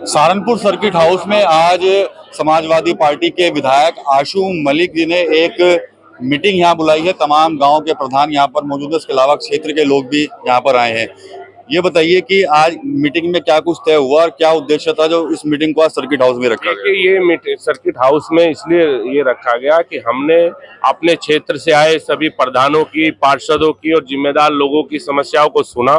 Saharanpur circuit house में आज Samajwadi party के विधायक आशू मलिक जी ने एक मीटिंग यहाँ बुलाई है। तमाम गांव के प्रधान यहाँ पर मौजूद है, इसके अलावा क्षेत्र के लोग भी यहाँ पर आए हैं। ये बताइए कि आज मीटिंग में क्या कुछ तय हुआ और क्या उद्देश्य था जो इस मीटिंग को आज सर्किट हाउस में रखा गया? ये सर्किट हाउस में इसलिए ये रखा गया कि हमने अपने क्षेत्र से आए सभी प्रधानों की, पार्षदों की और जिम्मेदार लोगों की समस्याओं को सुना,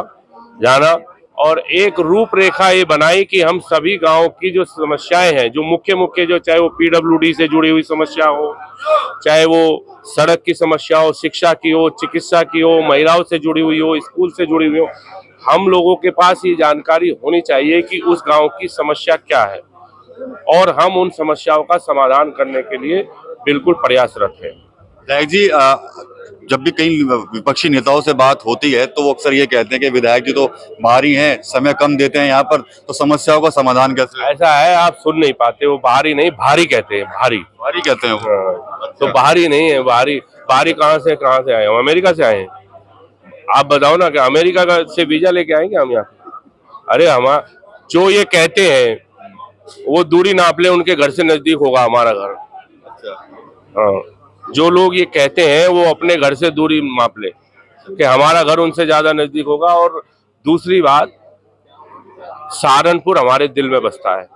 जाना और एक रूपरेखा ये बनाई कि हम सभी गांव की जो समस्याएं हैं, जो मुख्य जो चाहे वो पीडब्ल्यूडी से जुड़ी हुई समस्या हो, चाहे वो सड़क की समस्या हो, शिक्षा की हो, चिकित्सा की हो, महिलाओं से जुड़ी हुई हो, स्कूल से जुड़ी हुई हो, हम लोगों के पास ये जानकारी होनी चाहिए कि उस गांव की समस्या क्या है और हम उन समस्याओं का समाधान करने के लिए बिल्कुल प्रयासरत हैं। विधायक जी, जब भी कई विपक्षी नेताओं से बात होती है तो वो अक्सर ये कहते हैं कि विधायक जी तो बाहरी हैं, समय कम देते हैं यहाँ पर, तो समस्याओं का समाधान कैसे? ऐसा है, आप सुन नहीं पाते। वो बाहरी नहीं, भारी कहते हैं। भारी भारी कहते हैं वो। तो बाहरी नहीं है, बाहरी कहाँ से आए? हम अमेरिका से आए हैं। आप बताओ ना कि अमेरिका का से वीजा लेके आएंगे हम यहाँ? अरे हम जो ये कहते हैं वो दूरी नाप ले, उनके घर से नजदीक होगा हमारा घर। हाँ, जो लोग ये कहते हैं वो अपने घर से दूरी माप ले कि हमारा घर उनसे ज्यादा नजदीक होगा। और दूसरी बात, सहारनपुर हमारे दिल में बसता है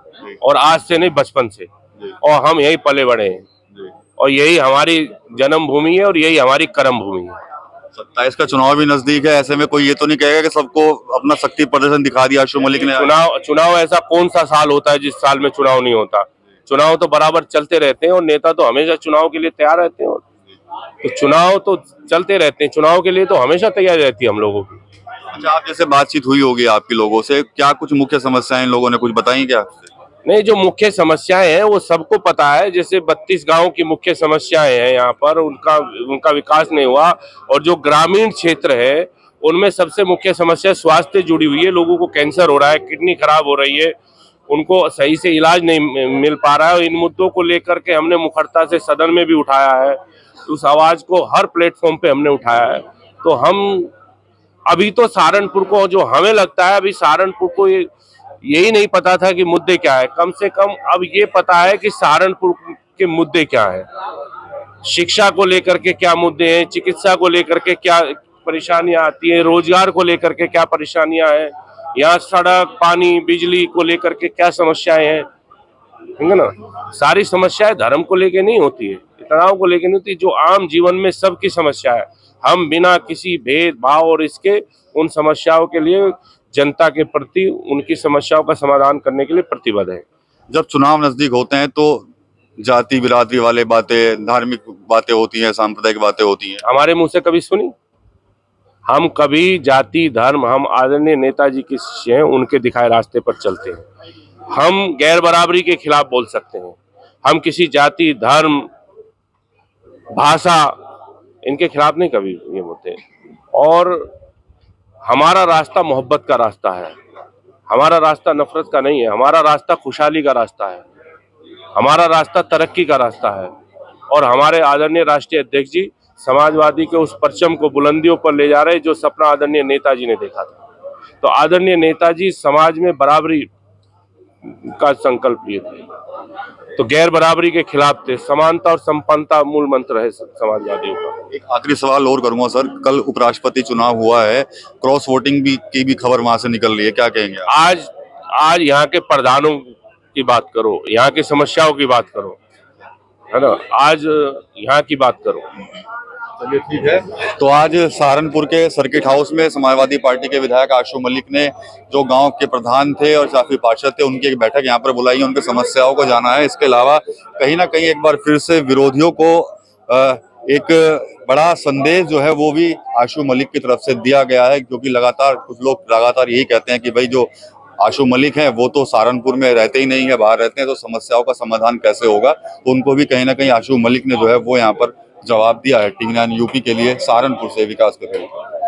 और आज से नहीं, बचपन से, और हम यही पले बड़े हैं और यही हमारी जन्मभूमि है और यही हमारी कर्म भूमि है। 27 का चुनाव भी नजदीक है, ऐसे में कोई ये तो नहीं कहेगा कि सबको अपना शक्ति प्रदर्शन दिखा दिया आशू मलिक ने? चुनाव ऐसा कौन सा साल होता है जिस साल में चुनाव नहीं होता? चुनाव तो बराबर चलते रहते हैं और नेता तो हमेशा चुनाव के लिए तैयार रहते हैं। तो चुनाव तो चलते रहते हैं, चुनाव के लिए तो हमेशा तैयार रहती है हम लोगों की। अच्छा, आप जैसे बातचीत हुई होगी आपकी लोगों से, क्या कुछ मुख्य समस्याएं लोगों ने कुछ बताई क्या? नहीं, जो मुख्य समस्याएं हैं वो सबको पता है। जैसे 32 गांव की मुख्य समस्याएं हैं यहाँ पर, उनका विकास नहीं हुआ। और जो ग्रामीण क्षेत्र है उनमें सबसे मुख्य समस्या स्वास्थ्य जुड़ी हुई है। लोगों को कैंसर हो रहा है, किडनी खराब हो रही है, उनको सही से इलाज नहीं मिल पा रहा है। और इन मुद्दों को लेकर के हमने मुखरता से सदन में भी उठाया है, उस आवाज को हर प्लेटफॉर्म पे हमने उठाया है। तो हम अभी तो सहारनपुर को, जो हमें लगता है अभी सहारनपुर को यही नहीं पता था कि मुद्दे क्या है, कम से कम अब ये पता है कि सहारनपुर के मुद्दे क्या है। शिक्षा को लेकर के क्या मुद्दे हैं, चिकित्सा को लेकर के क्या परेशानियां आती है, रोजगार को लेकर के क्या परेशानियां हैं, यहाँ सड़क, पानी, बिजली को लेकर के क्या समस्याएं हैं, है ना। सारी समस्याएं धर्म को लेकर नहीं होती है, तनाव को लेकर नहीं होती, जो आम जीवन में सबकी समस्या है। हम बिना किसी भेदभाव और इसके उन समस्याओं के लिए, जनता के प्रति उनकी समस्याओं का समाधान करने के लिए प्रतिबद्ध है। जब चुनाव नजदीक होते हैं तो जाति बिरादरी वाले बातें, धार्मिक बातें होती हैं, सांप्रदायिक बातें होती हैं। हमारे मुंह से कभी सुनी? हम कभी जाति धर्म, हम आदरणीय नेताजी के शिष्य हैं, उनके दिखाए रास्ते पर चलते हैं। हम गैर बराबरी के खिलाफ बोल सकते हैं, हम किसी जाति धर्म भाषा इनके खिलाफ नहीं कभी ये बोलते। और हमारा रास्ता मोहब्बत का रास्ता है, हमारा रास्ता नफरत का नहीं है, हमारा रास्ता खुशहाली का रास्ता है, हमारा रास्ता तरक्की का रास्ता है। और हमारे आदरणीय राष्ट्रीय अध्यक्ष जी समाजवादी के उस परचम को बुलंदियों पर ले जा रहे, जो सपना आदरणीय नेताजी ने देखा था। तो आदरणीय नेताजी समाज में बराबरी का संकल्प लिए थे, तो गैर बराबरी के खिलाफ थे। समानता और संपन्नता मूल मंत्र है समाजवादियों का। एक आखिरी सवाल और करूंगा सर, कल उपराष्ट्रपति चुनाव हुआ है, क्रॉस वोटिंग की भी खबर वहां से निकल रही है, क्या कहेंगे? आज यहाँ के प्रधानों की बात करो, यहाँ की समस्याओं की बात करो, है ना। आज यहाँ की बात करो। चलिए ठीक है। तो आज सहारनपुर के सर्किट हाउस में समाजवादी पार्टी के विधायक आशू मलिक ने, जो गांव के प्रधान थे और काफी पार्षद थे, उनकी एक बैठक यहाँ पर बुलाई है, उनकी समस्याओं को जाना है। इसके अलावा कहीं ना कहीं एक बार फिर से विरोधियों को एक बड़ा संदेश जो है वो भी आशू मलिक की तरफ से दिया गया है, क्योंकि लगातार कुछ लोग लगातार यही कहते हैं कि भाई जो आशू मलिक हैं वो तो सहारनपुर में रहते ही नहीं है, बाहर रहते हैं, तो समस्याओं का समाधान कैसे होगा। तो उनको भी कहीं ना कहीं आशू मलिक ने जो है वो यहाँ पर जवाब दिया है। टीवी 9 यूपी के लिए सहारनपुर से विकास कर रहे हैं।